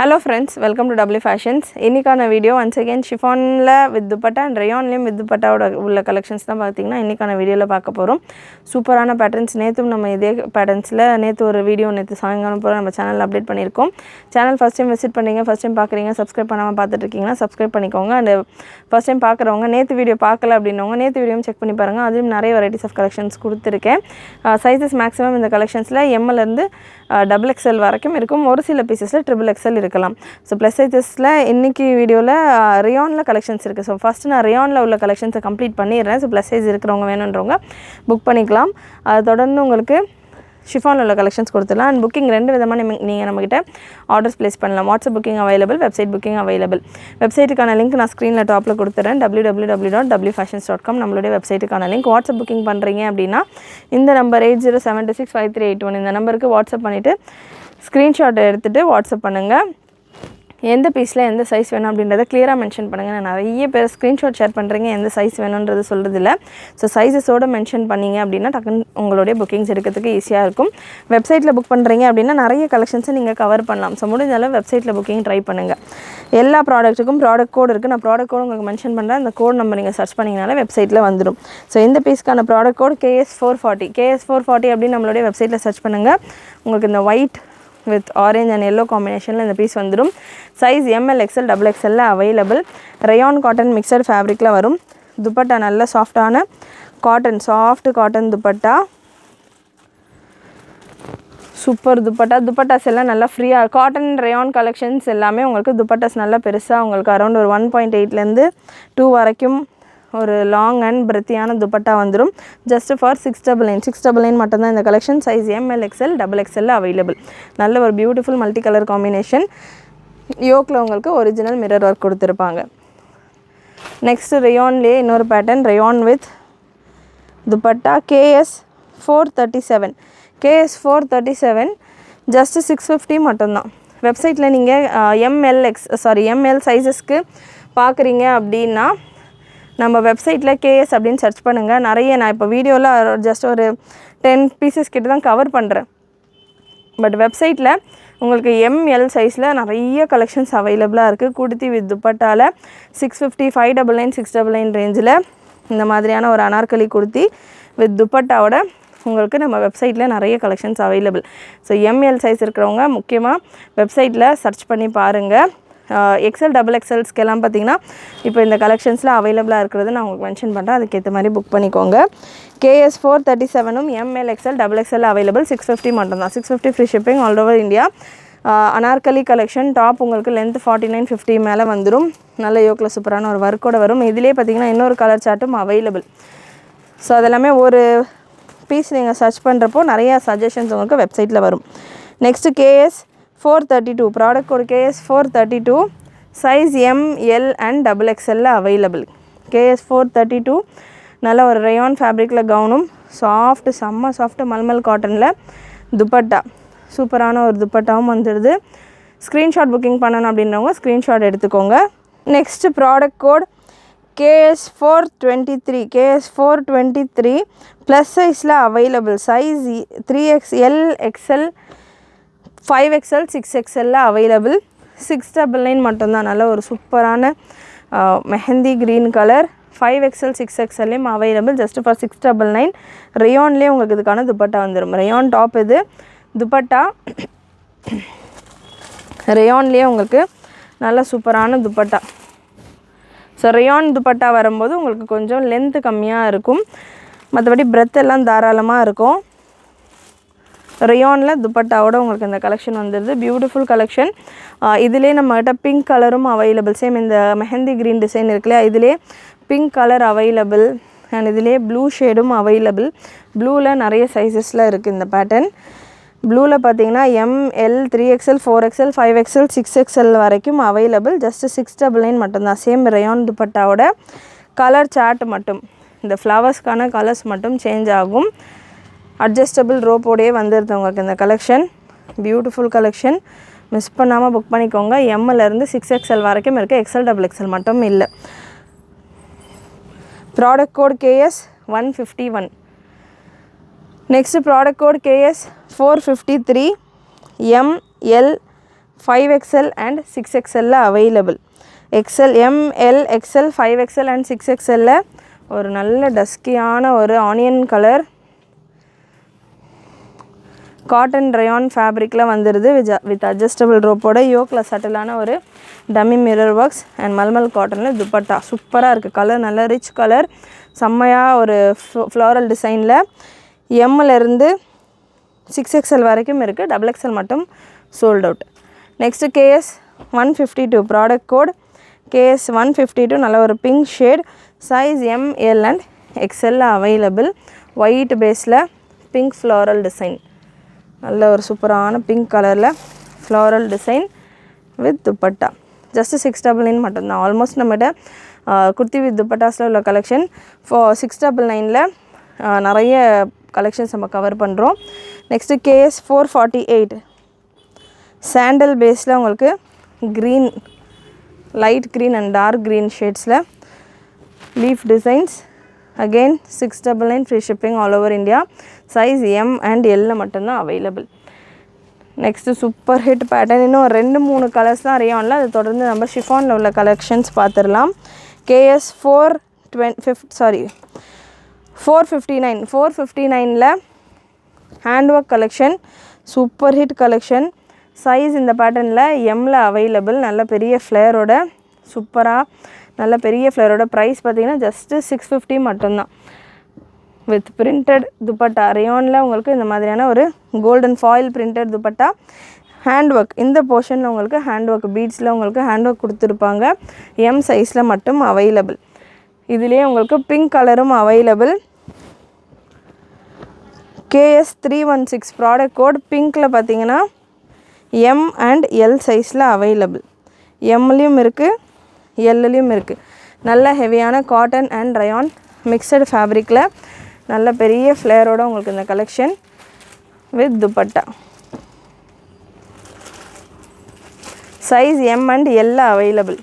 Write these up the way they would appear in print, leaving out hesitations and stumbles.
Hello friends, welcome to W Fashions. இன்னைக்கான video once again chiffon-ல with dupatta and rayon-லயும் with dupatta-ஓட உள்ள collections தான் பாத்தீங்கன்னா இன்னைக்கான வீடியோல பார்க்க போறோம். சூப்பரான patterns நேத்தும் நம்ம இதே patterns-ல நேத்து ஒரு வீடியோ நேத்து சாயங்காலம் போல நம்ம சேனல்ல அப்டேட் பண்ணிருக்கோம். சேனல் first time visit பண்ணீங்க, first time பார்க்கறீங்க, subscribe பண்ணாம பார்த்துட்டு இருக்கீங்கன்னா subscribe பண்ணிக்கோங்க. and first time பார்க்கறவங்க நேத்து வீடியோ பார்க்கல அப்படினவங்க நேத்து வீடியோவும் செக் பண்ணி பாருங்க. அதுலயும் நிறைய varieties of collections கொடுத்திருக்கேன். sizes maximum இந்த collections-ல M ல இருந்து double XL வரைக்கும் இருக்கும். ஒரு சில பீசஸ்ல triple XL இருக்கலாம். So plus sizesல இன்னைக்கு வீடியோல rayon-ல collections இருக்கு. So first நான் rayon-ல உள்ள collections கம்ப்ளீட் பண்ணிறேன். So plus size இருக்குறவங்க வேணும்ன்றவங்க புக் பண்ணிக்கலாம். அது தொடர்ந்து உங்களுக்கு chiffon-ல உள்ள collections கொடுத்துடலாம். and booking ரெண்டு விதமா நீங்க நம்மகிட்ட ஆர்டர்ஸ் place பண்ணலாம். WhatsApp booking available, website booking available. வெப்சைட்டுக்கான லிங்க் நான் ஸ்கிரீன்ல டாப்ல கொடுத்துறேன். www.wfashions.com நம்மளுடைய வெப்சைட்டுக்கான லிங்க். WhatsApp booking பண்றீங்க அப்படினா இந்த நம்பர் 80765381 இந்த நம்பருக்கு WhatsApp பண்ணிட்டு ஸ்கிரீன்ஷாட் எடுத்துட்டு WhatsApp பண்ணுங்க. எந்த பீஸ்ல எந்த சைஸ் வேணும் அப்படின்றத கிளியரா மென்ஷன் பண்ணுங்க. நான் நிறைய பேர் ஸ்கிரீன்ஷாட் ஷேர் பண்றீங்க எந்த சைஸ் வேணும்ன்றது சொல்றது இல்ல. சோ சைஸஸோட மென்ஷன் பண்ணீங்க அப்படினா டக்குன்னு உங்களுடைய புக்கிங்ஸ் எடுக்கிறதுக்கு ஈஸியா இருக்கும். வெப்சைட்ல புக் பண்றீங்க அப்படினா நிறைய கலெக்ஷன்ஸ் நீங்க கவர் பண்ணலாம். சோ முடிஞ்ச அளவு வெப்சைட்ல புக்கிங் ட்ரை பண்ணுங்க. எல்லா ப்ராடக்ட்டுக்கும் ப்ராடக்ட் கோட் இருக்கு. நான் ப்ராடக்ட் கோட் உங்களுக்கு மென்ஷன் பண்றேன். அந்த கோட் நம்பர் நீங்க சர்ச் பண்ணீங்கனால வெப்சைட்ல வந்துரும். சோ இந்த பீஸ்க்கான ப்ராடக்ட் கோட் KS440 KS440 அப்படி நம்மளுடைய வெப்சைட்ல சர்ச் பண்ணுங்க. உங்களுக்கு இந்த white with orange and yellow combination la indha piece vandurum. Size ML XL double XL la available. Rayon cotton mixed fabric la varum. Dupatta nalla soft ana cotton, soft cotton dupatta. Super dupattas எல்லாம் நல்லா ஃப்ரீயா cotton rayon collections எல்லாமே உங்களுக்கு dupattas நல்லா பெருசா உங்களுக்கு around ஒரு 1.8 ல இருந்து 2 வரைக்கும் ஒரு long and breathy-ஆன dupatta வந்துரும். just for 699 மட்டும் தான் இந்த collection. size ML XL double XL available. நல்ல ஒரு beautiful multi color combination. yoke-ல உங்களுக்கு original mirror work கொடுத்திருப்பாங்க. next rayon-லயே இன்னொரு pattern rayon with dupatta KS437 KS437 just 650 மட்டும் தான். வெப்சைட்ல நீங்க ML sizesக்கு பார்க்கறீங்க அப்படினா நம்ம வெப்சைட்ல KS அப்படினு சர்ச் பண்ணுங்க. நிறைய நான் இப்ப வீடியோல just ஒரு 10 pieces கிட்ட தான் கவர் பண்றேன். பட் வெப்சைட்ல உங்களுக்கு ML சைஸ்ல நிறைய கலெக்ஷன்ஸ் அவேலபிளா இருக்கு. கூடுத்தி வித் துப்பட்டால 650 599 699 ரேஞ்சில இந்த மாதிரியான ஒரு அனார்கலி கூடுத்தி வித் துப்பட்டாவோட உங்களுக்கு நம்ம வெப்சைட்ல நிறைய collections available. So ML size இருக்குறவங்க முக்கியமா வெப்சைட்ல சர்ச் பண்ணி பாருங்க. XL double XL ஸ்கெல்லாம் பாத்தீங்கன்னா இப்போ இந்த கலெக்ஷன்ஸ்ல அவேலபிளா இருக்குறது நான் உங்களுக்கு மென்ஷன் பண்றேன். அதுக்கு ஏத்த மாதிரி புக் பண்ணிக்கோங்க. KS437 உம் ML XL double XL available 650 மட்டும் தான். 650 free shipping all over India. Anarkali collection top உங்களுக்கு லெந்த் 4950 மேல வந்துரும். நல்ல யோக்ல சூப்பரான ஒரு வர்க்கோட வரும். இதிலே பாத்தீங்கன்னா இன்னொரு கலர் சார்ட்டும் அவேலபிள். சோ அதெல்லாம் ஒரு பீஸ் நீங்க சர்ச் பண்றப்போ நிறைய சஜஷன்ஸ் உங்களுக்கு வெப்சைட்ல வரும். Next KS432 product code KS432 size M L and double XL available. KS432 நல்ல ஒரு rayon fabricல கவுனும் சாஃப்ட் செம்ம சாஃப்ட் மல்மல் காட்டன்ல துப்பட்டா சூப்பரான ஒரு துப்பட்டாவும் வந்துருது. ஸ்கிரீன்ஷாட் புக்கிங் பண்ணனும் அப்படின்றவங்க ஸ்கிரீன்ஷாட் எடுத்துக்கோங்க. Next product code KS423 plus sizeல available. size 3XL XL 5XL 6XL ல available. 699 மட்டும் தான். நல்ல ஒரு சூப்பரான mehndi green color 5XL 6XL லயும் available just for 699. rayon-லயே உங்களுக்கு இதுக்கான துப்பட்டா வந்துரும். rayon டாப் இது துப்பட்டா rayon-லயே உங்களுக்கு நல்ல சூப்பரான துப்பட்டா. சோ rayon துப்பட்டா வரும்போது உங்களுக்கு கொஞ்சம் லெந்த் கம்மியா இருக்கும். மத்தபடி breadth எல்லாம் தாராளமா இருக்கும். rayon-ல துப்பட்டாவோட உங்களுக்கு இந்த கலெக்ஷன் வந்துருது. Beautiful collection. இதிலே நம்மகிட்ட பிங்க் கலரும் அவேலபிள். சேம் இந்த மெஹந்தி green டிசைன் இருக்குல இதிலே பிங்க் கலர் அவேலபிள். and இதிலே ப்ளூ ஷேடும் அவேலபிள். ப்ளூல நிறைய சைஸஸ்ல இருக்கு இந்த பேட்டர்ன். ப்ளூல பாத்தீங்கன்னா ML 3XL 4XL 5XL 6XL வரைக்கும் அவேலபிள். just 699 மட்டும் தான். சேம் rayon துப்பட்டாவோட கலர் சார்ட் மட்டும் இந்த ஃப்ளவர்ஸ்கான கலர்ஸ் மட்டும் சேஞ்ச் ஆகும். அட்ஜஸ்டபிள் ரோப் ஓடே வந்துருது உங்களுக்கு இந்த கலெக்ஷன். Beautiful collection. மிஸ் பண்ணாம புக் பண்ணிக்கோங்க. M ல இருந்து 6XL வரைக்கும் இருக்கு. XL double XL மட்டும் இல்ல. Product code KS151. Next product code KS453 ML 5XL and 6XL available. XL, ML, XL, 5XL and 6XL ஒரு நல்ல டஸ்கியான ஒரு ஆனியன் கலர் காட்டன் ரயான் ஃபேப்ரிக்கில் வந்துடுது வித் அட்ஜஸ்டபிள் ரோப்போட. யோக்கில் சட்டிலான ஒரு dummy mirror works and mulmul காட்டனில் துப்பட்டா சூப்பராக இருக்குது. கலர் நல்ல ரிச் கலர், செம்மையாக ஒரு ஃப்ளாரல் டிசைனில். எம்மிலேருந்து 6XL வரைக்கும் இருக்குது, XXL மட்டும் sold out. Next KS 152 product code KS 152, நல்ல ஒரு pink shade, size ML and XL available. White பேஸில் பிங்க் ஃப்ளாரல் டிசைன், நல்ல ஒரு சூப்பரான பிங்க் கலரில் floral design with dupatta. Just 699 மட்டும்தான். ஆல்மோஸ்ட் நம்மகிட்ட குர்த்தி வித் துப்பட்டாஸில் உள்ள கலெக்ஷன் 699ல் நிறைய கலெக்ஷன்ஸ் நம்ம கவர் பண்ணுறோம். நெக்ஸ்ட்டு KS 448 சாண்டல் பேஸில் உங்களுக்கு green, light green and dark green ஷேட்ஸில் leaf designs. Again 699 free shipping all over India. Size M and L மட்டும்தான் available. Next super hit pattern, இன்னும் 2-3 கலர்ஸ் தான் ரேயானில். அது தொடர்ந்து நம்ம ஷிஃபானில் உள்ள கலெக்ஷன்ஸ் பார்த்துடலாம். KS 459ல் hand work collection, super hit collection. Size இந்த பேட்டர்னில் எம்மில் அவைலபிள். நல்ல பெரிய ஃப்ளேரோட சூப்பராக நல்ல பெரிய ஃப்ளேரோட. ப்ரைஸ் பார்த்திங்கன்னா ஜஸ்ட்டு 650 மட்டும்தான். வித் பிரிண்டட் துப்பட்டா ரேயானில் உங்களுக்கு இந்த மாதிரியான ஒரு golden foil printed dupatta. Hand work இந்த போர்ஷனில் உங்களுக்கு ஹேண்ட் ஒர்க் பீட்ஸில் உங்களுக்கு ஹேண்ட் ஒர்க் கொடுத்துருப்பாங்க. எம் சைஸில் மட்டும் அவைலபிள். இதுலேயே உங்களுக்கு பிங்க் கலரும் அவைலபிள். KS 316 ப்ராடக்ட் கோட் பிங்க்கில் பார்த்தீங்கன்னா M அண்ட் L சைஸில் அவைலபிள். எம்லேயும் இருக்குது, எல்லையும் இருக்குது. நல்ல ஹெவியான காட்டன் அண்ட் ரயான் மிக்சடு ஃபேப்ரிக்கில் நல்ல பெரிய ஃப்ளேரோடு உங்களுக்கு இந்த collection with dupatta. Size M and L available.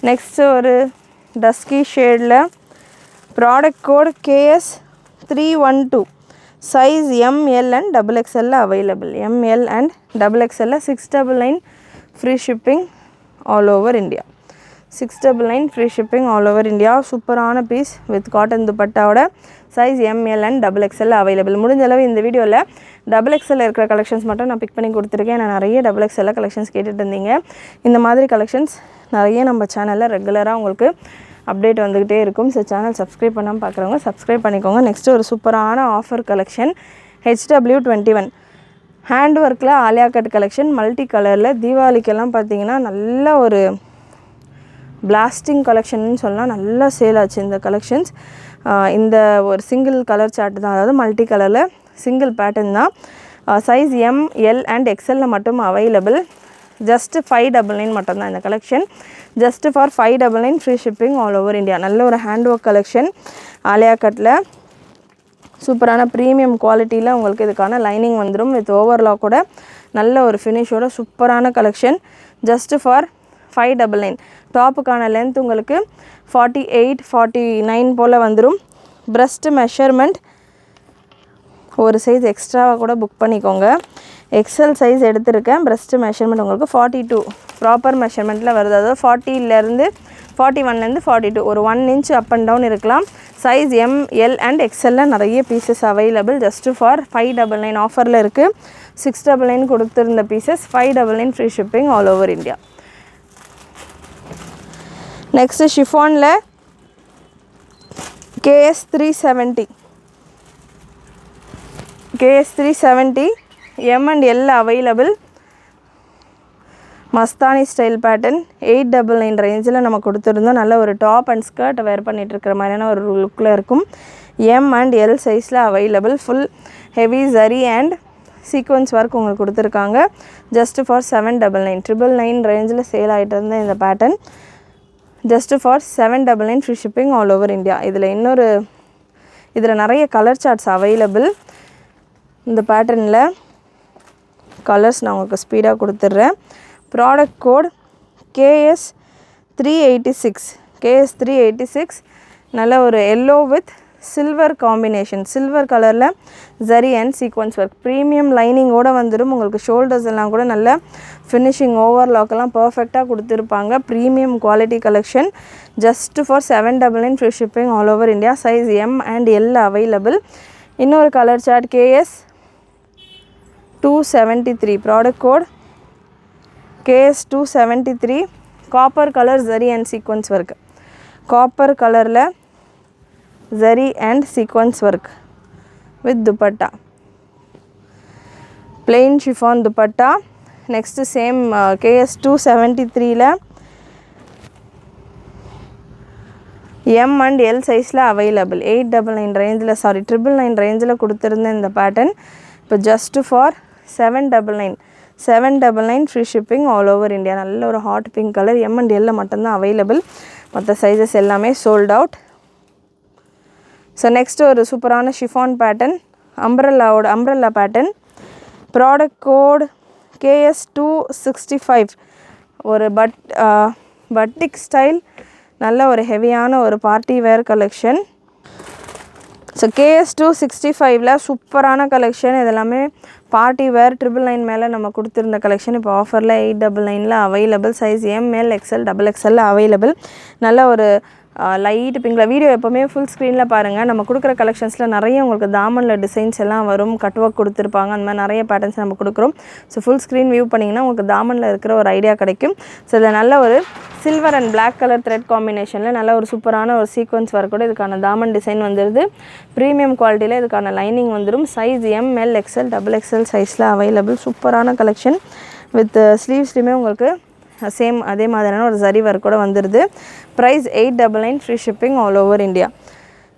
Next ஒரு டஸ்கி ஷேடில் product code KS 312 size ML and XXL available. ML and XXL 699 free shipping all over India. 699 free shipping all over India. சூப்பரான piece with cotton துப்பட்டாவோட. Size ML and XXL available. முடிஞ்ச அளவு இந்த வீடியோவில் XXL இருக்கிற collections மட்டும் நான் big பண்ணி கொடுத்துருக்கேன். நான் நிறைய XXL கலெக்ஷன்ஸ் கேட்டுட்டு இருந்தீங்க. இந்த மாதிரி கலெக்ஷன்ஸ் நிறைய நம்ம சேனலில் ரெகுலராக உங்களுக்கு அப்டேட் வந்துக்கிட்டே இருக்கும். ஸோ சேனல் சப்ஸ்கிரைப் பண்ணாமல் பார்க்குறவங்க சப்ஸ்கிரைப் பண்ணிக்கோங்க. நெக்ஸ்ட்டு ஒரு சூப்பரான ஆஃபர் கலெக்ஷன் HW21 ஹேண்ட் ஒர்க்கில் ஆலியா கட் கலெக்ஷன் மல்டி கலரில். தீபாவளிக்கெல்லாம் பார்த்தீங்கன்னா நல்ல ஒரு பிளாஸ்டிங் கலெக்ஷன்னு சொல்லலாம். நல்லா சேல் ஆச்சு இந்த கலெக்ஷன்ஸ். இந்த ஒரு சிங்கிள் கலர் சார்ட் தான், அதாவது மல்டி கலரில் சிங்கிள் பேட்டர்ன் தான். Size M, L and XL மட்டும் அவைலபிள். ஜஸ்ட்டு 599 மட்டும்தான் இந்த collection. Just for 599 free shipping all over India. நல்ல ஒரு ஹேண்ட் ஒர்க் கலெக்ஷன் ஆலியா கட்டில் சூப்பரான ப்ரீமியம் குவாலிட்டியில் உங்களுக்கு இதுக்கான லைனிங் வந்துடும். வித் ஓவர்லாக்கோட நல்ல ஒரு ஃபினிஷோட சூப்பரான கலெக்ஷன். Just for 599. டாப்புக்கான லென்த் உங்களுக்கு 48, 49 போல் வந்துடும். ப்ரெஸ்ட் மெஷர்மெண்ட் ஒரு சைஸ் எக்ஸ்ட்ராவாக கூட புக் பண்ணிக்கோங்க. XL சைஸ் எடுத்திருக்கேன். ப்ரெஸ்ட் மெஷர்மெண்ட் உங்களுக்கு 42 ப்ராப்பர் மெஷர்மெண்ட்டில் வருது. அதாவது 41லேருந்து 42 ஒரு 1 inch அப் அண்ட் டவுன் இருக்கலாம். Size M, L and XL நிறைய பீசஸ் அவைலபிள். ஜஸ்ட்டு ஃபார் 599 ஆஃபரில் இருக்குது. 699 கொடுத்துருந்த pieces 599 free shipping all over India. Next ஷிஃபானில் KS 370 M and L available. Mastani style pattern 899 ரேஞ்சில் நம்ம கொடுத்துருந்தோம். நல்ல ஒரு டாப் அண்ட் ஸ்கர்ட் வேர் பண்ணிகிட்டு இருக்கிற மாதிரியான ஒரு லுக்கில் இருக்கும். M அண்ட் L சைஸில் available. Full heavy zari and sequins work உங்களுக்கு கொடுத்துருக்காங்க. ஜஸ்ட்டு ஃபார் 799 999 ரேஞ்சில் சேல் ஆகிட்டு இருந்த இந்த pattern just for 799 free shipping all over India. இதில் நிறைய கலர் சார்ட்ஸ் அவைலபிள். இந்த பேட்டர்னில் கலர்ஸ் நான் உங்களுக்கு ஸ்பீடாக கொடுத்துட்றேன். ப்ராடக்ட் கோட் KS 386 நல்ல ஒரு yellow with silver combination, silver கலரில் zari and sequins work, premium லைனிங்கோடு வந்துடும். உங்களுக்கு ஷோல்டர்ஸ் எல்லாம் கூட நல்ல ஃபினிஷிங் ஓவர்லாக்கெல்லாம் பர்ஃபெக்டாக கொடுத்துருப்பாங்க. Premium quality collection. Just for 799 free shipping all over India. Size M and L available. இன்னொரு colour chart KS 273, product code KS 273, copper colour zari and sequins work, copper கலரில் zari and sequence work with dupatta, plain chiffon dupatta. Next same KS 273 la M and L size la available. 899 range la, sorry 999 range la kuduthirundha indha pattern ipo just for 799 free shipping all over India. Nalla or hot pink color, M and L la mattum dhaan available, matha sizes ellame sold out. So next ஒரு சூப்பரான chiffon pattern, umbrella pattern, product code KS 265, ஒரு batik style, நல்ல ஒரு ஹெவியான ஒரு party wear collection. So KS 265ல சூப்பரான collection. இதெல்லாமே பார்ட்டி வேர் 999 மேலே நம்ம கொடுத்துருந்த கலெக்ஷன் இப்போ ஆஃபரில் 899ல் available. Size ML XL XXL available. நல்ல ஒரு லைட் பிங்கில். வீடியோ எப்போவுமே ஃபுல் ஸ்க்ரீனில் பாருங்கள். நம்ம கொடுக்குற கலெக்ஷன்ஸில் நிறைய உங்களுக்கு தாமனில் டிசைன்ஸ் எல்லாம் வரும், கட் ஒர்க் கொடுத்துருப்பாங்க, அந்த மாதிரி நிறைய பேட்டர்ன்ஸ் நம்ம கொடுக்குறோம். ஸோ ஃபுல் ஸ்க்ரீன் வியூ பண்ணிங்கன்னா உங்களுக்கு தாமனில் இருக்கிற ஒரு ஐடியா கிடைக்கும். ஸோ இதில் நல்ல ஒரு silver and black colour thread காம்பினேஷனில் நல்ல ஒரு சூப்பரான ஒரு சீக்வன்ஸ் ஒர்க் கூட இதுக்கான தாமன் டிசைன் வந்துடுது. ப்ரீமியம் குவாலிட்டியில் இதுக்கான லைனிங் வந்துடும். சைஸ் ML XL XXL சைஸில் அவைலபிள். சூப்பரான கலெக்ஷன் வித் ஸ்லீவ்ஸ்லையுமே உங்களுக்கு சேம் அதே மாதிரியான ஒரு ஜரி ஒர்க் கூட வந்துடுது. Price 899 free shipping all over India.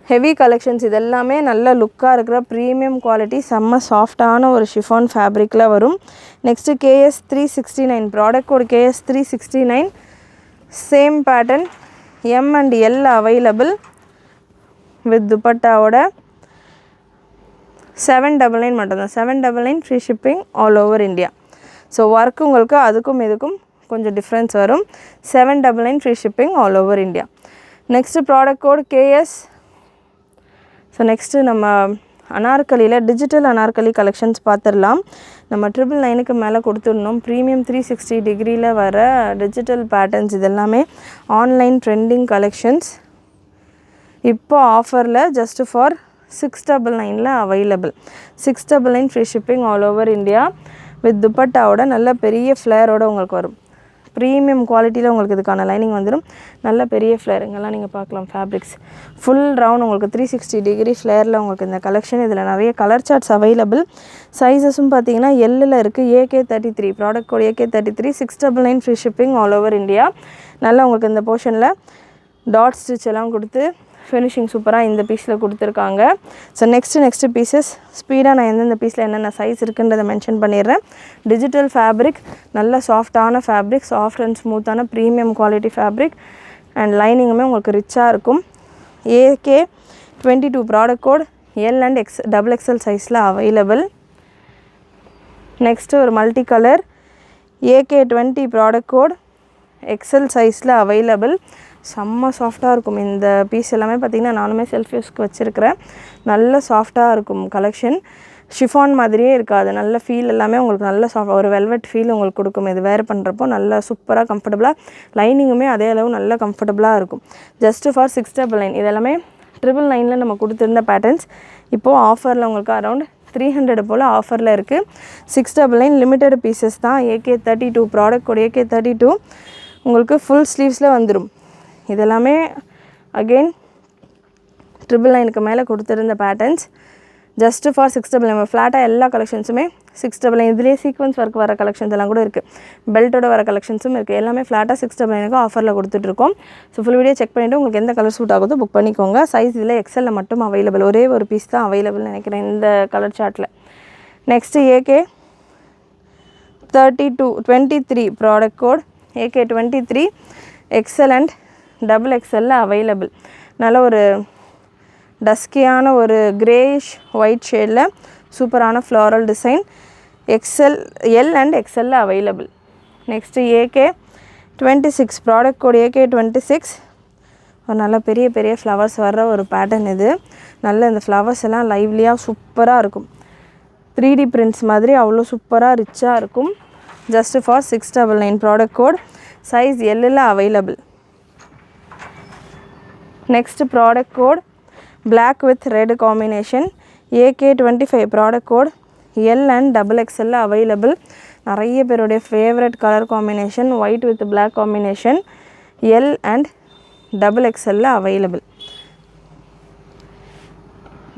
Heavy collections இதெல்லாமே நல்ல லுக்காக இருக்கிற ப்ரீமியம் குவாலிட்டி, செம்ம சாஃப்டான ஒரு ஷிஃபான் ஃபேப்ரிக்கில் வரும். Next KS 369, product code KS 369, same pattern, M and L available with துப்பட்டாவோட. 799 மட்டும்தான், 799 free shipping all over India. So work உங்களுக்கு அதுக்கும் இதுக்கும் கொஞ்சம் டிஃப்ரென்ஸ் வரும். 799 free shipping all over India. Next product code KS. So next நம்ம அனார்கலியில் digital Anarkali collections பார்த்துடலாம். நம்ம 999க்கு மேலே கொடுத்துடணும். ப்ரீமியம் 360 டிகிரியில் வர டிஜிட்டல் பேட்டர்ன்ஸ் இதெல்லாமே ஆன்லைன் ட்ரெண்டிங் கலெக்ஷன்ஸ். இப்போ ஆஃபரில் ஜஸ்ட் ஃபார் 699ல் available. 699 free shipping all over India with துப்பட்டாவோட நல்ல பெரிய ஃப்ளேரோட உங்களுக்கு வரும். ப்ரீமியம் குவாலிட்டியில் உங்களுக்கு இதுக்கான லைனிங் வந்துடும். நல்ல பெரிய ஃப்ளேர் இங்கெல்லாம் நீங்கள் பார்க்கலாம். ஃபேப்ரிக்ஸ் ஃபுல் ரவுண்ட் உங்களுக்கு 360 டிகிரி ஃப்ளேரில் உங்களுக்கு இந்த கலெக்ஷன். இதில் நிறைய கலர் சார்ட்ஸ் அவைலபிள். சைஸஸும் பார்த்தீங்கன்னா எல்லில் இருக்குது. AK33, product code AK33, 699 free shipping all over India. நல்லா உங்களுக்கு இந்த போர்ஷனில் டாட் ஸ்டிச் எல்லாம் கொடுத்து ஃபினிஷிங் சூப்பராக இந்த பீஸில் கொடுத்துருக்காங்க. ஸோ நெக்ஸ்ட்டு பீசஸ் ஸ்பீடாக நான் எந்தெந்த பீஸில் என்னென்ன சைஸ் இருக்குன்றதை மென்ஷன் பண்ணிடுறேன். டிஜிட்டல் ஃபேப்ரிக், நல்ல சாஃப்டான ஃபேப்ரிக், சாஃப்ட் அண்ட் ஸ்மூத்தான ப்ரீமியம் குவாலிட்டி ஃபேப்ரிக் அண்ட் லைனிங்குமே உங்களுக்கு ரிச்சாக இருக்கும். AK22, product code L and XXL சைஸில் அவைலபிள். நெக்ஸ்ட்டு ஒரு multi colour AK20, product code XL சைஸில் அவைலபிள். செம்ம சாஃப்டாக இருக்கும் இந்த பீஸ் எல்லாமே. பார்த்திங்கன்னா நானுமே செல்ஃப் யூஸ்க்கு வச்சுருக்கிறேன். நல்ல சாஃப்டாக இருக்கும் கலெக்ஷன். ஷிஃபான் மாதிரியே இருக்காது. நல்ல ஃபீல் எல்லாமே உங்களுக்கு நல்ல ஒரு வெல்வெட் ஃபீல் உங்களுக்கு கொடுக்கும். இது வேர் பண்ணுறப்போ நல்லா சூப்பராக கம்ஃபர்டபுளாக, லைனிங்குமே அதே அளவு நல்ல கம்ஃபர்டபுளாக இருக்கும். Just for 699. இதெல்லாமே 999ல் நம்ம கொடுத்துருந்த பேட்டர்ன்ஸ் இப்போது ஆஃபரில் உங்களுக்கு அரௌண்ட் 300 போல் ஆஃபரில் இருக்குது. 699 லிமிட்டட் பீசஸ் தான். AK32, ப்ராடக்ட் கோட் AK32 உங்களுக்கு ஃபுல் ஸ்லீவ்ஸில் வந்துடும். இதெல்லாமே அகெயின் 999க்கு மேலே கொடுத்துருந்த பேட்டர்ன்ஸ். Just for 699. ஃப்ளாட்டாக எல்லா கலெக்ஷன்ஸுமே 699. இதுலேயே சீக்வன்ஸ் ஒர்க் வர கலெக்ஷன்ஸ் எல்லாம் கூட இருக்குது. பெல்ட்டோட வர கலெக்ஷன்ஸும் இருக்குது. எல்லாமே ஃப்ளாட்டாக 699க்கு ஆஃபரில் கொடுத்துட்ருக்கோம். ஸோ ஃபுல் வீடியோ செக் பண்ணிவிட்டு உங்களுக்கு எந்த கலர் சூட் ஆகுதோ புக் பண்ணிக்கோங்க. சைஸ் இதில் XL மட்டும் அவைலபிள். ஒரே ஒரு பீஸ் தான் அவைலபிள் நினைக்கிறேன் இந்த கலர் சார்ட்டில். Next AK23, product code AK23, XL and XXL available. நல்ல ஒரு டஸ்கியான ஒரு கிரேயிஷ் ஒயிட் ஷேடில் சூப்பரான floral design. L and XL available. Next AK26, product code AK26, ஒரு நல்ல பெரிய பெரிய ஃப்ளவர்ஸ் வர்ற ஒரு பேட்டர்ன் இது. நல்ல இந்த ஃப்ளவர்ஸ் எல்லாம் லைவ்லியாக சூப்பராக இருக்கும். 3D prints மாதிரி அவ்வளோ சூப்பராக ரிச்சாக இருக்கும். Just for 699. Product code size எல்லில் available. Next product code black with red combination AK25. Product code L and XXL available. நிறைய பேருடைய favourite colour combination white with black combination L and XXL available.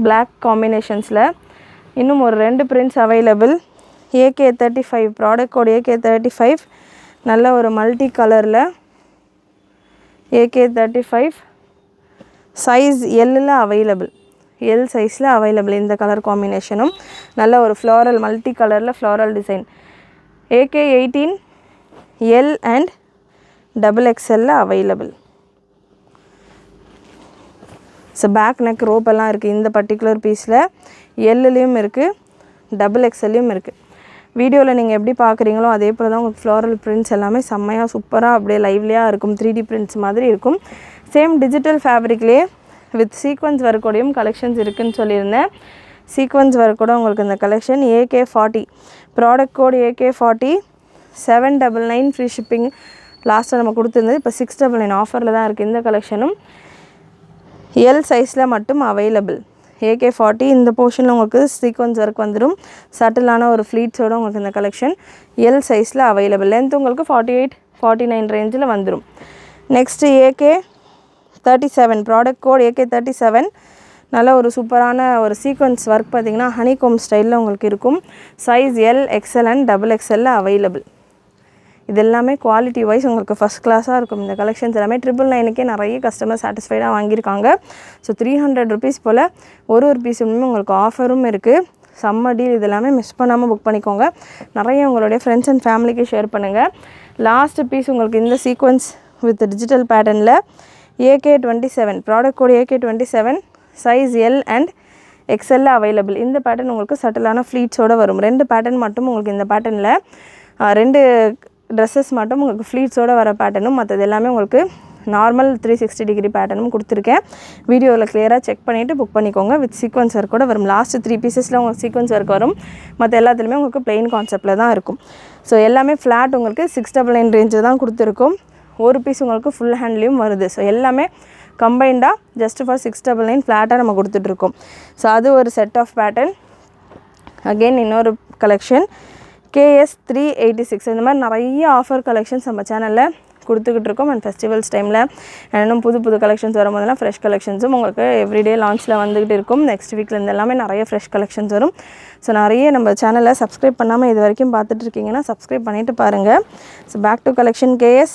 black காம்பினேஷன்ஸில் இன்னும் ஒரு 2 prints available. AK35. Product code AK35. நல்ல ஒரு multi கலரில் AK35 size எல்லில் available. L சைஸில் அவைலபிள். இந்த கலர் காம்பினேஷனும் நல்ல ஒரு ஃப்ளாரல் மல்டி கலரில் floral design. AK18 L and XXL available. So back neck rope எல்லாம் இருக்குது. இந்த பர்டிகுலர் பீஸில் எல்லுலேயும் இருக்குது, XXLலையும் இருக்குது. வீடியோவில் நீங்கள் எப்படி பார்க்குறீங்களோ அதே போல் தான் உங்களுக்கு ஃப்ளாரல் பிரிண்ட்ஸ் எல்லாமே செம்மையாக சூப்பராக அப்படியே லைவ்லியாக இருக்கும். 3D பிரிண்ட்ஸ் மாதிரி இருக்கும். சேம் டிஜிட்டல் ஃபேப்ரிக்லேயே வித் சீக்வன்ஸ் ஒர்க்கோடையும் கலெக்ஷன்ஸ் இருக்குதுன்னு சொல்லியிருந்தேன். சீக்வன்ஸ் ஒர்க்கோட உங்களுக்கு இந்த collection AK40. Product code AK40. 799 free shipping. லாஸ்ட்டாக நம்ம கொடுத்துருந்தது இப்போ 699 ஆஃபரில் தான் இருக்குது. இந்த கலெக்ஷனும் எல் சைஸில் மட்டும் அவைலபிள். AK40 இந்த போர்ஷனில் உங்களுக்கு சீக்வன்ஸ் ஒர்க் வந்துடும். சட்டிலான ஒரு ஃப்ளீட்ஸோடு உங்களுக்கு இந்த கலெக்ஷன் எல் சைஸில் அவைலபிள். லென்த் உங்களுக்கு 48, 49 ரேஞ்சில் வந்துடும். Next AK37. Product code AK37. நல்ல ஒரு சூப்பரான ஒரு சீக்வன்ஸ் ஒர்க் பார்த்திங்கன்னா ஹனிகோம் ஸ்டைலில் உங்களுக்கு இருக்கும். Size L XL and XXL available. இது எல்லாமே குவாலிட்டி வைஸ் உங்களுக்கு ஃபஸ்ட் கிளாஸாக இருக்கும். இந்த கலெக்ஷன்ஸ் எல்லாமே 999க்கே நிறைய கஸ்டமர் சாட்டிஸ்ஃபைடாக வாங்கியிருக்காங்க. ஸோ 300 rupees போல் ஒரு பீஸுமே உங்களுக்கு ஆஃபரும் இருக்குது. செம்ம டீல். இது எல்லாமே மிஸ் பண்ணாமல் புக் பண்ணிக்கோங்க. நிறைய உங்களுடைய ஃப்ரெண்ட்ஸ் அண்ட் ஃபேமிலிக்கு ஷேர் பண்ணுங்கள். லாஸ்ட் பீஸ் உங்களுக்கு இந்த சீக்வன்ஸ் வித் டிஜிட்டல் பேட்டர்னில் AK27. Product code AK27. Size L and XL available. இந்த பேட்டர்ன் உங்களுக்கு சட்டிலான ஃப்ளீட்ஸோடு வரும். 2 பேட்டர்ன் மட்டும் உங்களுக்கு இந்த பேட்டர்னில் 2 ட்ரெஸ்ஸஸ் மட்டும் உங்களுக்கு ஃப்ளீட்ஸோடு வர பேட்டர்னும் மற்றது எல்லாமே உங்களுக்கு நார்மல் 360 டிகிரி பேட்டர்னும் கொடுத்துருக்கேன். வீடியோவில் கிளியராக செக் பண்ணிவிட்டு புக் பண்ணிக்கோங்க. வித் சீக்வன்ஸ் ஒர்க்கோட வரும். லாஸ்ட் 3 பீசஸில் உங்களுக்கு சீக்வன்ஸ் ஒர்க் வரும். மற்ற எல்லாத்துலேயுமே உங்களுக்கு பிளெயின் கான்செப்டில் தான் இருக்கும். ஸோ எல்லாமே ஃப்ளாட் உங்களுக்கு 699 ரேஞ்சு தான் கொடுத்துருக்கும். ஒரு பீஸ் உங்களுக்கு ஃபுல் ஹேண்ட்லேயும் வருது. ஸோ எல்லாமே கம்பைண்டாக ஜஸ்ட் ஃபார் 699 ஃப்ளாட்டாக நம்ம கொடுத்துட்ருக்கோம். ஸோ அது ஒரு செட் ஆஃப் பேட்டர்ன். அகெயின் இன்னொரு கலெக்ஷன் KS 386. இந்த மாதிரி நிறைய ஆஃபர் கலெக்ஷன்ஸ் நம்ம சேனலில் கொடுத்துக்கிட்டு இருக்கோம். அண்ட் ஃபெஸ்டிவல்ஸ் டைமில் இன்னும் புது கலெக்ஷன்ஸ் வரும்போதெல்லாம் ஃப்ரெஷ் கலெக்ஷன்ஸும் உங்களுக்கு எவ்ரிடே லான்ச்சில் வந்துக்கிட்டு இருக்கும். நெக்ஸ்ட் வீக்லேருந்து எல்லாமே நிறைய ஃப்ரெஷ் கலெக்ஷன்ஸ் வரும். ஸோ நிறைய நம்ம சேனலை சப்ஸ்கிரைப் பண்ணாமல் இது வரைக்கும் பார்த்துட்ருக்கீங்கன்னா சப்ஸ்கிரைப் பண்ணிவிட்டு பாருங்கள். So back to collection KS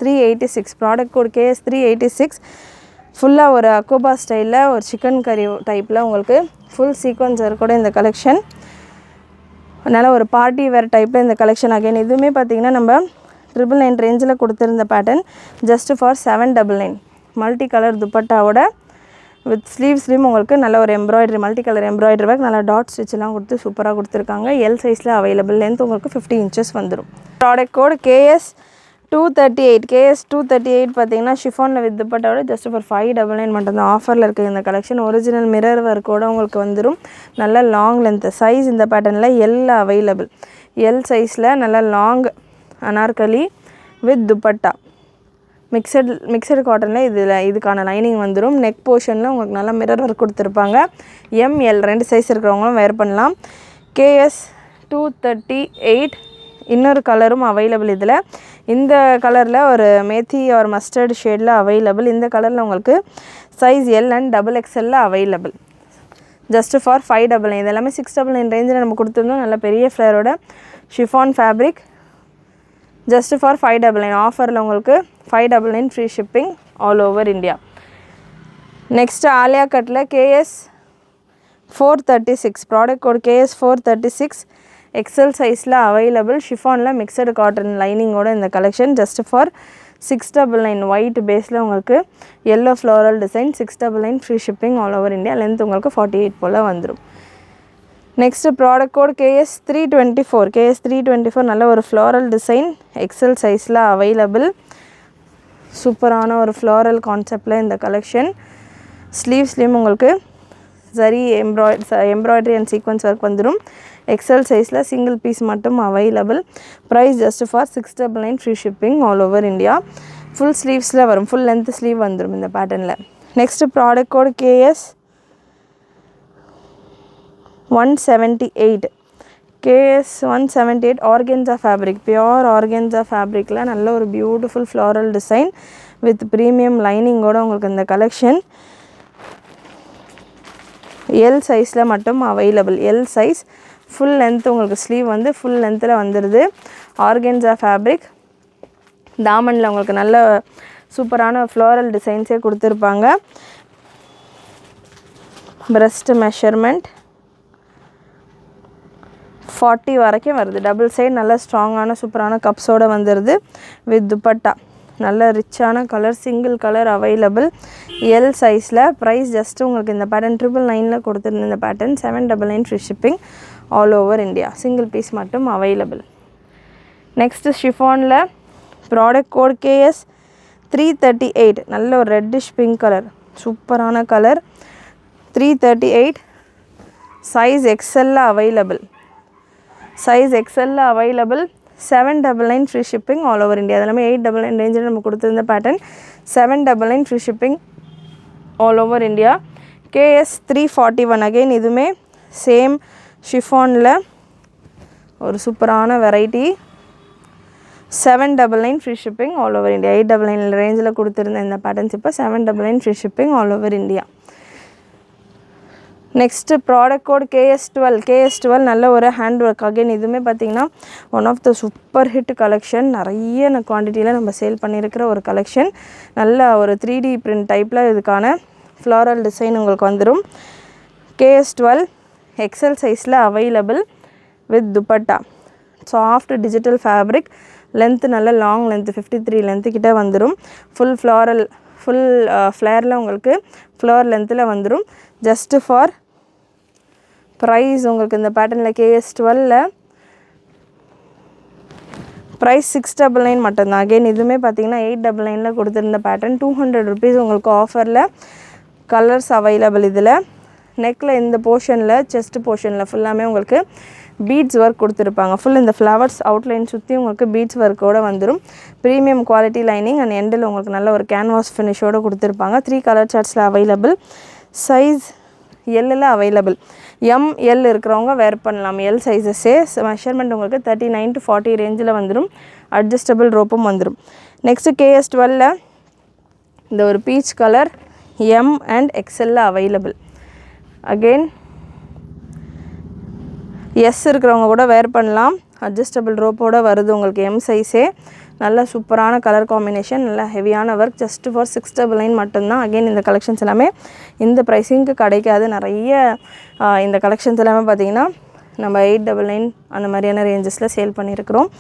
386. Product code KS 386. ஃபுல்லாக ஒரு அக்கோபா ஸ்டைலில் ஒரு சிக்கன் கறி டைப்பில் உங்களுக்கு ஃபுல் சீக்வன்ஸ் கூட இந்த கலெக்ஷன். அதனால் ஒரு பார்ட்டி வேர் டைப்பில் இந்த கலெக்ஷன். அகைன் இதுவுமே பார்த்திங்கன்னா நம்ம 999 ரேஞ்சில் கொடுத்துருந்த pattern just for 799. Multi colour துப்பட்டாவோட வித் ஸ்லீவ்ஸ்லேயும் உங்களுக்கு நல்ல ஒரு embroidery multi colour embroidery work நல்ல டாட் ஸ்டிச்செலாம் கொடுத்து சூப்பராக கொடுத்துருக்காங்க. எல் சைஸில் அவைலபிள். லென்த் உங்களுக்கு 50 inches வந்துடும். Product code KS 238. KS 238 பார்த்தீங்கன்னா ஷிஃபானில் வித் துப்பட்டாவோட ஜஸ்ட் ஃபார் 599 மட்டும்தான் ஆஃபரில் இருக்குது இந்த கலெக்ஷன். ஒரிஜினல் மிரர் ஒர்க்கோடு உங்களுக்கு வந்துடும். நல்ல லாங் லென்த் சைஸ் இந்த பேட்டர்னில் எல் அவைலபிள். எல் சைஸில் நல்ல long Anarkali with dupatta mixed காட்டனில் இதுக்கான லைனிங் வந்துடும். நெக் போர்ஷனில் உங்களுக்கு நல்லா மிரர் ஒர்க் கொடுத்துருப்பாங்க. ML 2 சைஸ் இருக்கிறவங்களும் வேர் பண்ணலாம். KS 238. இன்னொரு கலரும் அவைலபிள். இதில் இந்த கலரில் ஒரு மேத்தி ஒரு மஸ்டர்டு ஷேடில் அவைலபிள். இந்த கலரில் உங்களுக்கு size L and XXL available. Just for 599. இது எல்லாமே 699 ரேஞ்சில் நம்ம கொடுத்துருந்தோம். நல்ல பெரிய ஃப்ளேரோட ஷிஃபான் ஃபேப்ரிக் ஜஸ்ட் ஃபார் 599. ஆஃபரில் உங்களுக்கு 599 free shipping all over India. Next Alia கட்டில் KS 436. Product code KS 436. XL சைஸில் அவைலபிள். ஷிஃபானில் மிக்சடு காட்டன் லைனிங்கோட இந்த கலெக்ஷன் ஜஸ்ட் ஃபார் 699. ஒயிட் பேஸில் உங்களுக்கு yellow floral design 699 free shipping all over India. Length உங்களுக்கு 48 போல் வந்துடும். Next product code KS 324. KS 324 நல்ல ஒரு ஃப்ளோரல் டிசைன் XL சைஸில் அவைலபிள். சூப்பரான ஒரு ஃப்ளோரல் கான்செப்டில் இந்த கலெக்ஷன். ஸ்லீவ்ஸ்லேயும் உங்களுக்கு சரி எம்ப்ராய்டரி அண்ட் சீக்வன்ஸ் ஒர்க் வந்துடும். எக்ஸல் சைஸில் சிங்கிள் பீஸ் மட்டும் available. Price just for 699 free shipping all over India. Full ஸ்லீவ்ஸில் வரும், ஃபுல் லென்த் ஸ்லீவ் வந்துடும் இந்த பேட்டர்னில். Next product code KS 178. KS 178 organza fabric, pure organza ஃபேப்ரிக்கில் நல்ல ஒரு beautiful floral design with premium லைனிங்கோடு உங்களுக்கு இந்த கலெக்ஷன் எல் சைஸில் மட்டும் available. L size full length உங்களுக்கு ஸ்லீவ் வந்து ஃபுல் லென்த்தில் வந்துடுது. ஆர்கென்ஸா ஃபேப்ரிக், தாமனில் உங்களுக்கு நல்ல சூப்பரான ஃப்ளோரல் டிசைன்ஸே கொடுத்துருப்பாங்க. பிரஸ்ட் மெஷர்மெண்ட் 40 வரைக்கும் வருது. டபுள் சைடு நல்ல ஸ்ட்ராங்கான சூப்பரான கப்ஸோடு வந்துடுது. வித் துப்பட்டா நல்ல ரிச்சான colour, single colour available. L சைஸில். ப்ரைஸ் ஜஸ்ட்டு உங்களுக்கு இந்த பேட்டர்ன் 999 கொடுத்துருந்த இந்த pattern 799 free shipping all over India. Single piece மட்டும் அவைலபிள். நெக்ஸ்ட்டு ஷிஃபானில் ப்ராடக்ட் கோட் KS 338. நல்ல ஒரு ரெட்டிஷ் பிங்க் கலர், சூப்பரான கலர். 338 சைஸ் எக்ஸலில் அவைலபிள். சைஸ் எக்ஸலில் available. 799 free shipping all over India. அதெல்லாமே 899 ரேஞ்சில் நம்ம கொடுத்துருந்த pattern 799 free shipping all over India. KS 341. Again இதுவுமே சேம் ஷிஃபானில் ஒரு சூப்பரான variety. 799 free shipping all over India. 899 ரேஞ்சில் கொடுத்துருந்த இந்த பேட்டர்ன்ஸ் இப்போ 799 free shipping all over India. Next product code KS 12. KS 12 நல்ல ஒரு ஹேண்ட் ஒர்க். அகெயின் இதுவுமே பார்த்திங்கன்னா one of the super hit collection. நிறைய குவான்டிட்டியில் நம்ம சேல் பண்ணியிருக்கிற ஒரு கலெக்ஷன். நல்ல ஒரு 3D பிரிண்ட் டைப்பில் இதுக்கான ஃப்ளாரல் டிசைன் உங்களுக்கு வந்துடும். KS 12 எக்ஸல் சைஸில் available with dupatta. Soft digital fabric. Length நல்ல லாங் லென்த்து 53 லென்த்து கிட்டே வந்துடும். ஃபுல் ஃப்ளாரல் ஃபுல் ஃப்ளேரில் உங்களுக்கு ஃப்ளோர் லென்த்தில் வந்துடும். ஜஸ்ட்டு ஃபார் ப்ரைஸ் உங்களுக்கு இந்த பேட்டர்னில் KS 12ல் ப்ரைஸ் 699 மட்டும்தான். அகெயின் இதுவுமே பார்த்தீங்கன்னா 899 கொடுத்துருந்த பேட்டர்ன் 200 ருபீஸ் உங்களுக்கு ஆஃபரில். கலர்ஸ் அவைலபிள் இதில். நெக்கில் இந்த போர்ஷனில் செஸ்ட் போர்ஷனில் ஃபுல்லாமே உங்களுக்கு பீட்ஸ் ஒர்க் கொடுத்துருப்பாங்க. ஃபுல் இந்த ஃப்ளவர்ஸ் அவுட்லைன் சுற்றி உங்களுக்கு பீட்ஸ் ஒர்க்கோடு வந்துடும். ப்ரீமியம் குவாலிட்டி லைனிங் அண்ட் எண்டில் உங்களுக்கு நல்ல ஒரு கேன்வாஸ் ஃபினிஷோடு கொடுத்துருப்பாங்க. 3 கலர் சார்ட்ஸில் அவைலபிள். சைஸ் எல்லில் அவைலபிள். ML இருக்கிறவங்க வேர் பண்ணலாம். எல் சைஸஸே. மெஷர்மெண்ட் உங்களுக்கு 39 to 40 ரேஞ்சில் வந்துடும். அட்ஜஸ்டபிள் ரோப்பும் வந்துடும். நெக்ஸ்ட்டு KS 12ல் இந்த ஒரு பீச் கலர் M அண்ட் XLல அவைலபிள். அகெயின் எஸ் இருக்கிறவங்க கூட வேர் பண்ணலாம். அட்ஜஸ்டபிள் ரோப்போடு வருது உங்களுக்கு M சைஸே. நல்ல சூப்பரான கலர் காம்பினேஷன், நல்ல ஹெவியான ஒர்க். ஜஸ்ட் ஃபார் 699 மட்டும்தான். அகெயின் இந்த கலெக்ஷன்ஸ் எல்லாமே இந்த ப்ரைஸிங்க்கு கிடைக்காது. நிறைய இந்த கலெக்ஷன்ஸ் எல்லாமே பார்த்திங்கன்னா நம்ம 899 அந்த மாதிரியான ரேஞ்சஸில் சேல் பண்ணியிருக்கிறோம்.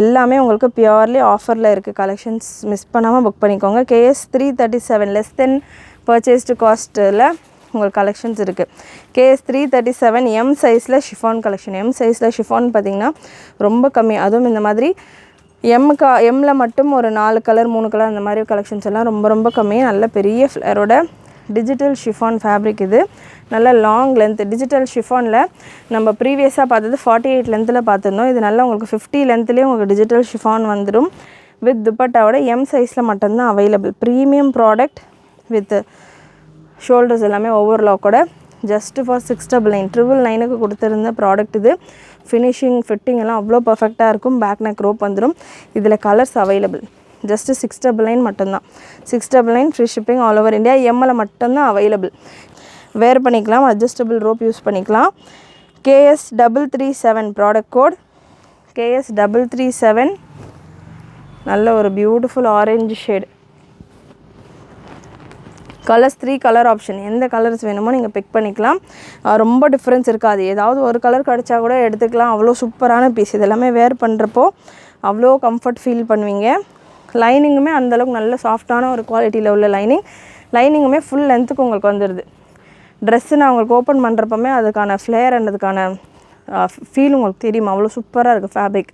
எல்லாமே உங்களுக்கு பியூர்லி ஆஃபரில் இருக்குது. கலெக்ஷன்ஸ் மிஸ் பண்ணாமல் புக் பண்ணிக்கோங்க. KS 337 லெஸ் தென் பர்ச்சேஸ்டு காஸ்ட்டில் உங்களுக்கு கலெக்ஷன்ஸ் இருக்குது. KS 337 M சைஸில் ஷிஃபான் கலெக்ஷன். M சைஸில் ஷிஃபான் பார்த்திங்கன்னா ரொம்ப கம்மி. அதுவும் இந்த மாதிரி எம்மில் மட்டும் ஒரு 4 கலர் 3 கலர் அந்த மாதிரி கலெக்ஷன்ஸ் எல்லாம் ரொம்ப ரொம்ப கம்மி. நல்ல பெரிய ஃப்ளேரோட டிஜிட்டல் ஷிஃபான் ஃபேப்ரிக் இது. நல்ல லாங் லென்த். டிஜிட்டல் ஷிஃபானில் நம்ம ப்ரீவியஸாக பார்த்தது 48 லென்த்தில் பார்த்துருந்தோம். இது நல்லா உங்களுக்கு 50 லென்த்லேயே உங்களுக்கு டிஜிட்டல் ஷிஃபான் வந்துடும். வித் துப்பட்டாவோட M சைஸில் மட்டும்தான் available. Premium product with shoulders எல்லாமே ஓவர்லாக்கோட. ஜஸ்ட் ஃபார் 699 999க்கு கொடுத்துருந்த ப்ராடக்ட் இது. ஃபினிஷிங் ஃபிட்டிங் எல்லாம் அவ்வளோ பர்ஃபெக்டாக இருக்கும். பேக் நெக் ரோப் வந்துடும். இதில் கலர்ஸ் அவைலபிள். ஜஸ்ட்டு 699 மட்டும்தான். 699 free shipping all over India. எம்மில் மட்டும்தான் அவைலபிள். வேர் பண்ணிக்கலாம். அட்ஜஸ்டபிள் ரோப் யூஸ் பண்ணிக்கலாம். KS 337 product code. KS 337 நல்ல ஒரு beautiful orange shade. Colours 3 colour option. எந்த கலர்ஸ் வேணுமோ நீங்கள் பிக் பண்ணிக்கலாம். ரொம்ப டிஃப்ரென்ஸ் இருக்காது. ஏதாவது ஒரு கலர் கிடச்சா கூட எடுத்துக்கலாம். அவ்வளோ சூப்பரான பீஸ். இதெல்லாமே வேர் பண்ணுறப்போ அவ்வளோ கம்ஃபர்ட் ஃபீல் பண்ணுவீங்க. லைனிங்குமே அந்தளவுக்கு நல்ல சாஃப்டான ஒரு குவாலிட்டியில் உள்ள லைனிங்குமே ஃபுல் லென்த்துக்கு உங்களுக்கு வந்துடுது. ட்ரெஸ்ஸு நான் உங்களுக்கு ஓப்பன் பண்ணுறப்பமே அதுக்கான ஃப்ளேர் அண்ட் அதுக்கான ஃபீல் உங்களுக்கு தெரியும். அவ்வளோ சூப்பராக இருக்குது fabric.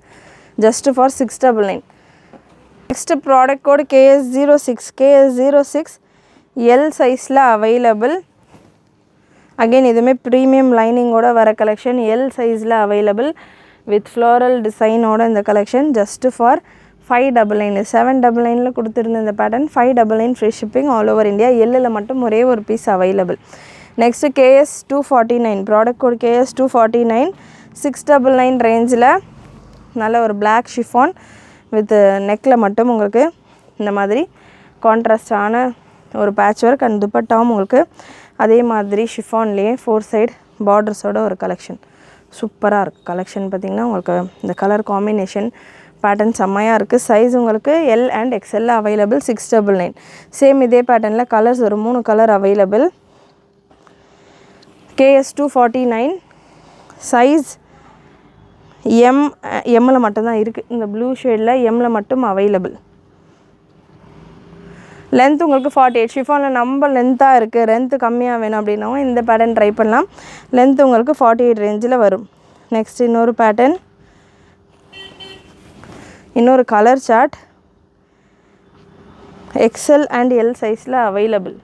Just for 699. Next product code KS 06. KS 06 L சைஸில் அவைலபிள். அகைன் இதுவுமே ப்ரீமியம் லைனிங்கோட வர கலெக்ஷன். எல் சைஸில் அவைலபிள் வித் ஃப்ளோரல் டிசைனோட இந்த கலெக்ஷன் ஜஸ்ட் ஃபார் 599. 799 கொடுத்துருந்த இந்த pattern 599 free shipping all over India. எல்லில் மட்டும் ஒரே ஒரு piece available. Next KS 249 product code KS 249 699 ரேஞ்சில் நல்ல ஒரு பிளாக் ஷிஃபான் வித் நெக்கில் மட்டும் உங்களுக்கு இந்த மாதிரி கான்ட்ராஸ்டான ஒரு பேட்ச் ஒர்க் அண்ட் துப்பட்டாவும் உங்களுக்கு அதே மாதிரி ஷிஃபான்லேயே 4 சைடு பார்டர்ஸோட ஒரு கலெக்ஷன். சூப்பராக இருக்குது கலெக்ஷன். பார்த்திங்கன்னா உங்களுக்கு இந்த கலர் காம்பினேஷன் பேட்டர்ன் செம்மையாக இருக்குது. சைஸ் உங்களுக்கு L and XL available 699. Same இதே பேட்டர்னில் கலர்ஸ் ஒரு 3 கலர் அவைலபிள். KS 249 சைஸ் எம்மில் மட்டும்தான் இருக்குது. இந்த ப்ளூ ஷேடில் எம்மில் மட்டும் அவைலபிள். லென்த் உங்களுக்கு 48. ஷிஃபானில் நம்ம லென்த்தாக இருக்குது, லென்த்து கம்மியாக வேணும் அப்படின்னாவும் இந்த பேட்டர்ன் ட்ரை பண்ணலாம். லென்த் உங்களுக்கு 48 ரேஞ்சில் வரும். நெக்ஸ்ட் இன்னொரு பேட்டர்ன், இன்னொரு colour chart XL and L சைஸில் available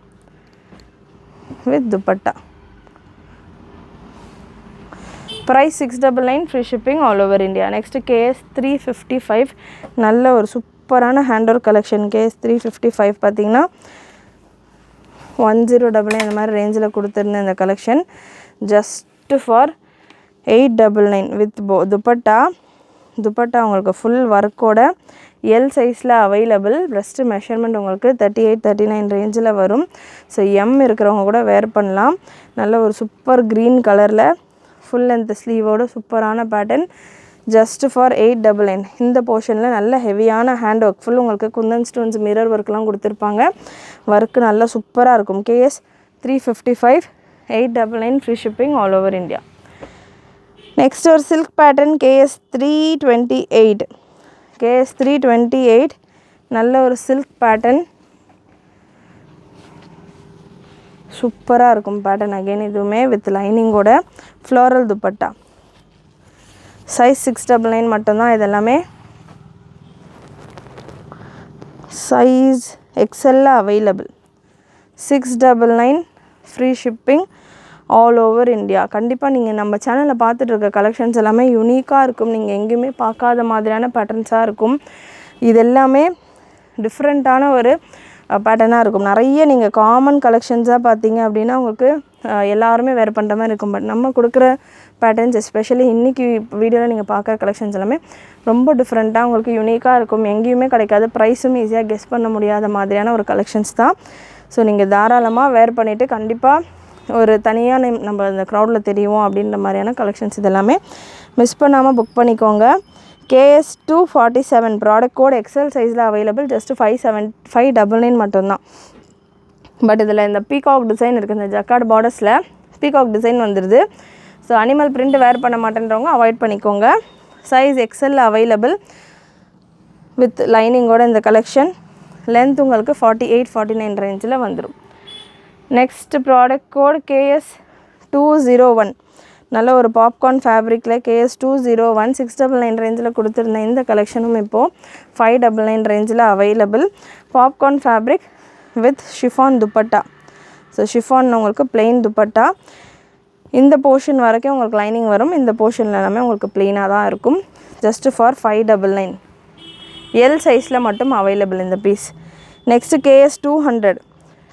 with dupatta. Price 699 free shipping all over India. Next KS 355 நல்ல ஒரு சூப்பரான ஹேண்ட் ஒர்க் கலெக்ஷன். KS 355 பார்த்திங்கன்னா 1099 இந்த மாதிரி ரேஞ்சில் கொடுத்துருந்த இந்த collection just for 899 with dupatta. Dupatta உங்களுக்கு ஃபுல் ஒர்க்கோட எல் சைஸில் அவைலபிள். ப்ரெஸ்ட்டு மெஷர்மெண்ட் உங்களுக்கு 38 39 ரேஞ்சில் வரும். ஸோ எம் இருக்கிறவங்க கூட வேர் பண்ணலாம். நல்ல ஒரு சூப்பர் க்ரீன் கலரில் ஃபுல் லென்த் ஸ்லீவோட சூப்பரான பேட்டர்ன் ஜஸ்ட் ஃபார் 899. இந்த போர்ஷனில் நல்ல ஹெவியான ஹேண்ட் ஒர்க் ஃபுல் உங்களுக்கு குந்தன் ஸ்டோன்ஸ் மிரர் ஒர்க்லாம் கொடுத்துருப்பாங்க. ஒர்க்கு நல்லா சூப்பராக இருக்கும். KS 355 899 free shipping all over India. Next ஒரு சில்க் பேட்டர்ன் KS 328. KS 328 நல்ல ஒரு சில்க் பேட்டர்ன் சூப்பராக இருக்கும் பேட்டர்ன். அகெயின் இதுவுமே வித் லைனிங்கோட ஃப்ளோரல் துப்பட்டா. சைஸ் 699 மட்டும்தான். இதெல்லாமே size XL available 699 free shipping all over India. கண்டிப்பாக நீங்கள் நம்ம சேனலில் பார்த்துட்டு இருக்க கலெக்ஷன்ஸ் எல்லாமே யூனிக்காக இருக்கும். நீங்கள் எங்கேயுமே பார்க்காத மாதிரியான பேட்டர்ன்ஸாக இருக்கும். இது எல்லாமே டிஃப்ரெண்ட்டான ஒரு பேட்டர்னாக இருக்கும். நிறைய நீங்கள் காமன் கலெக்ஷன்ஸாக பார்த்தீங்க அப்படின்னா உங்களுக்கு எல்லாருமே வேறு பண்ணுற மாதிரி இருக்கும். பட் நம்ம கொடுக்குற பேட்டர்ன்ஸ் எஸ்பெஷலி இன்றைக்கி வீடியோவில் நீங்கள் பார்க்குற கலெக்ஷன்ஸ் எல்லாமே ரொம்ப டிஃப்ரெண்ட்டாக உங்களுக்கு யூனிக்காக இருக்கும். எங்கேயுமே கிடைக்காது. ப்ரைஸும் ஈஸியாக கெஸ் பண்ண முடியாத மாதிரியான ஒரு கலெக்ஷன்ஸ் தான். ஸோ நீங்கள் தாராளமாக வேர் பண்ணிவிட்டு கண்டிப்பாக ஒரு தனியாக நம்ம இந்த க்ரௌடில் தெரியும் அப்படின்ற மாதிரியான கலெக்ஷன்ஸ் இதெல்லாமே மிஸ் பண்ணாமல் புக் பண்ணிக்கோங்க. KS 247 ப்ராடக்ட் கோட் XL சைஸில் அவைலபிள் ஜஸ்ட் 599 மட்டும்தான். பட் இதில் இந்த பீகாக் டிசைன் இருக்குது. இந்த ஜக்கார்ட் பார்டர்ஸில் பீகாக் டிசைன் வந்துடுது. ஸோ அனிமல் பிரிண்ட் வேர் பண்ண மாட்டேன்றவங்க அவாய்ட் பண்ணிக்கோங்க. சைஸ் XL அவைலபிள் வித் லைனிங்கோட இந்த கலெக்ஷன். லென்த் உங்களுக்கு 48 49 ரேஞ்சில் வந்துடும். நெக்ஸ்ட் ப்ராடக்ட் கோட் KS 201 நல்ல ஒரு பாப்கார்ன் ஃபேப்ரிக்கில் KS 201 699 ரேஞ்சில் கொடுத்துருந்தேன். இந்த கலெக்ஷனும் இப்போது 599 ரேஞ்சில் available. Popcorn fabric with chiffon dupatta. So chiffon உங்களுக்கு பிளெயின் துப்பட்டா. இந்த போர்ஷன் வரைக்கும் உங்களுக்கு லைனிங் வரும். இந்த போர்ஷனில் எல்லாமே உங்களுக்கு ப்ளெயினாக தான் இருக்கும். Just for 599. எல் சைஸில் மட்டும் அவைலபிள் இந்த பீஸ். Next KS 200.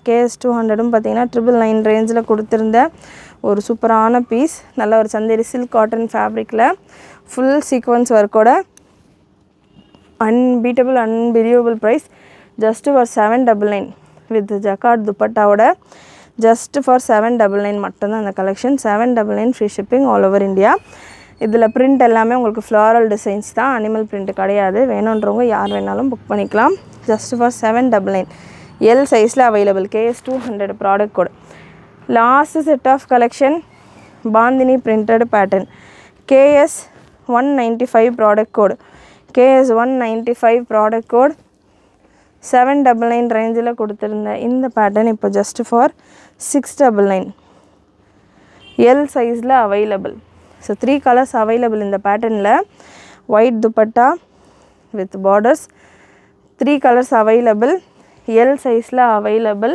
KS 200ம் பார்த்திங்கன்னா 999 ரேஞ்சில் கொடுத்துருந்த ஒரு சூப்பரான பீஸ். நல்ல ஒரு சந்தேரி சில்க் காட்டன் ஃபேப்ரிக்கில் ஃபுல் சீக்வன்ஸ் ஒர்க்கோட unbeatable unbelievable price just for 799 with jacquard துப்பட்டாவோட ஜஸ்ட் ஃபார் 799 மட்டும்தான் அந்த collection. 799 free shipping all over India. இதில் பிரிண்ட் எல்லாமே உங்களுக்கு ஃப்ளாரல் டிசைன்ஸ் தான், அனிமல் பிரிண்ட் கிடையாது. வேணுன்றவங்க யார் வேணாலும் புக் பண்ணிக்கலாம். Just for 799. எல் சைஸில் available. KS 200 product code. Last set of collection bandhani printed pattern. KS 195 product code. KS 195 product code 799 ரேஞ்சில் கொடுத்துருந்த இந்த பேட்டர்ன் இப்போ ஜஸ்ட் ஃபார் 699. எல் சைஸில் அவைலபிள். ஸோ 3 கலர்ஸ் அவைலபிள் இந்த பேட்டர்னில். White dupatta with borders. 3 colours available. L சைஸில் available.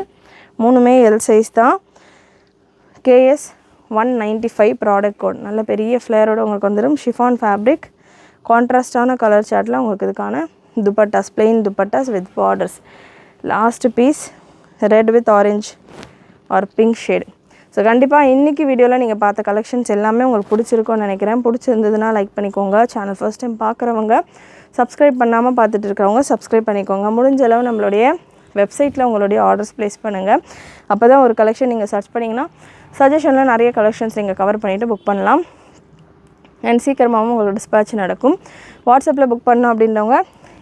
3மே L size தான். KS 195 product code. நல்ல பெரிய ஃப்ளேரோட உங்களுக்கு வந்துடும். ஷிஃபான் ஃபேப்ரிக், கான்ட்ராஸ்டான கலர் சார்ட்டில் உங்களுக்கு இதுக்கான dupattas, plain dupattas with borders. Last piece red with orange or pink shade. So கண்டிப்பாக இன்றைக்கி வீடியோவில் நீங்கள் பார்த்த கலெக்ஷன்ஸ் எல்லாமே உங்களுக்கு பிடிச்சிருக்கும்னு நினைக்கிறேன். பிடிச்சிருந்ததுன்னா லைக் பண்ணிக்கோங்க. சேனல் ஃபர்ஸ்ட் டைம் பார்க்குறவங்க, சப்ஸ்கிரைப் பண்ணாமல் பார்த்துட்டு இருக்கிறவங்க சப்ஸ்கிரைப் பண்ணிக்கோங்க. முடிஞ்ச அளவு நம்மளுடைய வெப்சைட்டில் உங்களுடைய ஆர்டர்ஸ் ப்ளேஸ் பண்ணுங்கள். அப்போ தான் ஒரு கலெக்ஷன் நீங்கள் சர்ச் பண்ணிங்கன்னா சஜஷனில் நிறைய கலெக்ஷன்ஸ் நீங்கள் கவர் பண்ணிவிட்டு புக் பண்ணலாம். அண்ட் சீக்கிரமாகவும் உங்களுக்கு டிஸ்பேட்ச் நடக்கும். வாட்ஸ்அப்பில் புக் பண்ணோம் அப்படின்றவங்க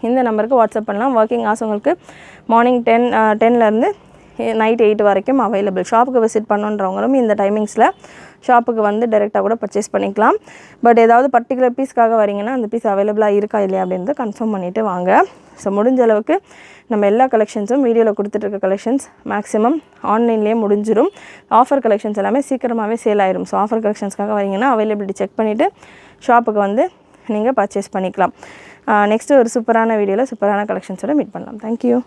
இந்த நம்பருக்கு வாட்ஸ்அப் பண்ணலாம். ஒர்க்கிங் ஹவர்ஸ் உங்களுக்கு மார்னிங் 10லேருந்து நைட் 8 வரைக்கும் அவைலபிள். ஷாப்புக்கு விசிட் பண்ணுன்றவங்களும் இந்த டைமிங்ஸில் ஷாப்புக்கு வந்து டைரெக்டாக கூட பர்ச்சேஸ் பண்ணிக்கலாம். பட் ஏதாவது பர்டிகுலர் பீஸ்க்காக வரீங்கன்னா அந்த பீஸ் அவைலபிளாக இருக்கா இல்லையா அப்படின்றத கன்ஃபார்ம் பண்ணிவிட்டு வாங்க. ஸோ முடிஞ்ச அளவுக்கு நம்ம எல்லா கலெக்ஷன்ஸும் வீடியோவில் கொடுத்துட்ருக்க கலெக்ஷன்ஸ் மேக்ஸிமம் ஆன்லைன்லேயே முடிஞ்சிடும். ஆஃபர் கலெக்ஷன்ஸ் எல்லாமே சீக்கிரமாகவே சேல் ஆயிரும். ஸோ ஆஃபர் கலெக்ஷன்ஸ்க்காக வரீங்கன்னா அவைலபிலிட்டி செக் பண்ணிவிட்டு ஷாப்புக்கு வந்து நீங்கள் பர்ச்சேஸ் பண்ணிக்கலாம். நெக்ஸ்ட்டு ஒரு சூப்பரான வீடியோவில் சூப்பரான கலெக்ஷன்ஸோடு மீட் பண்ணலாம். தேங்க்யூ.